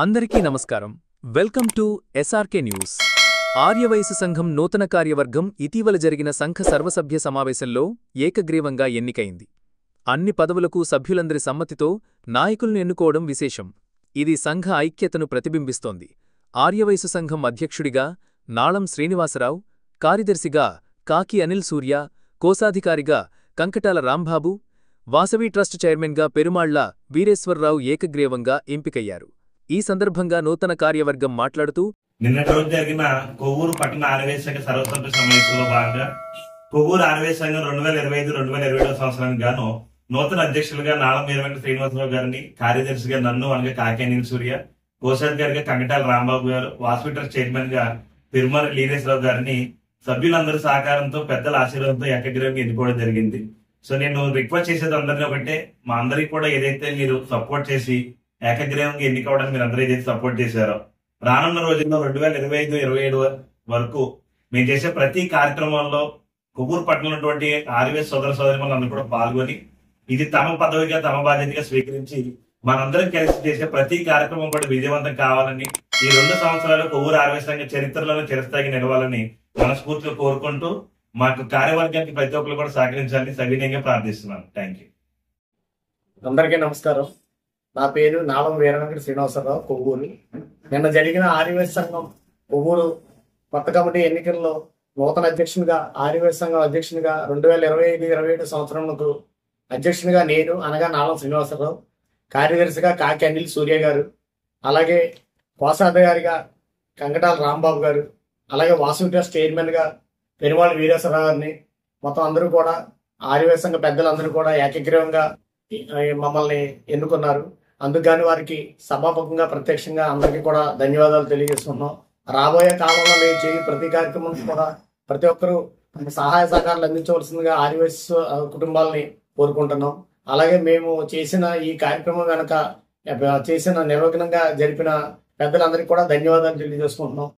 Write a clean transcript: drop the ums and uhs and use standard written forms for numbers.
అందరికీ నమస్కారం. Welcome to SRK news. Aryavysya సంఘం నూతన కార్యవర్గం ఇటీవల జరిగిన సంఘ సర్వసభ్య సమావేశంలో ఏకగ్రీవంగా ఎన్నికైంది. అన్ని పదవులకు సభ్యులందరి సమ్మతితో నాయకులను ఎన్నుకోవడం విశేషం. ఇది సంఘ ఐక్యతను ప్రతిబింబిస్తోంది. ఆర్యవైశ్య సంఘం అధ్యక్షుడిగా నాళం శ్రీనివాసరావు, కార్యదర్శిగా కాకి అనిల్ సూర్య, కోశాధికారిగా కంకటాల రాంబాబు, వాసవి ట్రస్ట్ చైర్మన్గా పెరుమాళ్ల వీరేశ్వరరావు ఏకగ్రీవంగా ఎంపికయ్యారు. ఈ సందర్భంగా నూతన కార్యవర్గం మాట్లాడుతూ, నిన్నటి రోజు జరిగిన కొవ్వూరు పట్టణ ఆర్యవైశ్య సంఘ సర్వసభ్య సమావేశంలో భాగంగా కొవ్వూరు ఆర్యవైశ్య సంఘం 2025-2027 సంవత్సరానికి గాను నూతన అధ్యక్షులుగా నాళం వీరవెంకట శ్రీనివాసరావు గారిని, కార్యదర్శిగా నన్ను అనగా కాకి అనిల్ సూర్య, కోశాధికారిగా కంకటాల రాంబాబు గారు, వాసవి ట్రస్ట్ చైర్మన్ గా పెరుమాళ వీరేశ్వరరావు గారిని సభ్యులందరి సహకారంతో పెద్దల ఆశీర్వాదంతో ఏకగ్రీవంగా ఎన్నుకోవడం జరిగింది. సో నేను రిక్వెస్ట్ చేసేది అందరినీ ఒకటే, మా అందరికి కూడా ఏదైతే మీరు సపోర్ట్ చేసి ఏకగ్రీవంగా ఎన్నికవడానికి మీరు అందరూ ఏదైతే సపోర్ట్ చేశారో, రానున్న రోజుల్లో 2025-27 వరకు మేము చేసే ప్రతి కార్యక్రమంలో కొవ్వూరు పట్టణంలో ఉన్నటువంటి ఆర్యవైశ్య సోదర సోదరిమణులు అందరూ కూడా పాల్గొని ఇది తమ పదవిగా తమ బాధ్యతగా స్వీకరించి మనందరం కలిసి చేసే ప్రతి కార్యక్రమం కూడా విజయవంతం కావాలని, ఈ 2 సంవత్సరాలు కొవ్వూరు ఆర్యవైశ్య సంఘ చరిత్రలో చిరస్థాయిగా నిలవాలని మనస్ఫూర్తిగా కోరుకుంటూ మాకు కార్యవర్గానికి ప్రతి ఒక్కరు కూడా సహకరించాలని సవినయంగా ప్రార్థిస్తున్నాను. Thank you. అందరికీ నమస్కారం. నా పేరు నాళం వీరవెంకట శ్రీనివాసరావు, కొవ్వూరు. నిన్న జరిగిన ఆర్యవైశ్య సంఘం కొవ్వూరు కొత్త కమిటీ ఎన్నికల్లో నూతన అధ్యక్షునిగా, ఆర్యవైశ్య సంఘం అధ్యక్షునిగా 2025-27 సంవత్సరంకు అధ్యక్షునిగా నేను అనగా నాళం శ్రీనివాసరావు, కార్యదర్శిగా కాకి అనిల్ సూర్య గారు, అలాగే కోశాధికారిగా కంకటాల రాంబాబు గారు, అలాగే వాసవి ట్రస్ట్ చైర్మన్ గా పెరుమాళ వీరేశ్వరరావు గారిని, మొత్తం అందరూ కూడా ఆర్యవైశ్య సంఘ పెద్దలందరూ కూడా ఏకగ్రీవంగా మమ్మల్ని ఎన్నుకున్నారు. అందుకని వారికి సభాముఖంగా ప్రత్యక్షంగా అందరికీ కూడా ధన్యవాదాలు తెలియజేస్తున్నాం. రాబోయే కాలంలో మేము చేయ ప్రతి కార్యక్రమం కూడా ప్రతి ఒక్కరూ సహాయ సహకారాలు అందించవలసిందిగా ఆర్యవైశ్య కుటుంబాలని కోరుకుంటున్నాం. అలాగే మేము చేసిన ఈ కార్యక్రమం వెనక చేసిన నిర్వహణంగా జరిపిన పెద్దలందరికీ కూడా ధన్యవాదాలు తెలియజేసుకుంటున్నాం.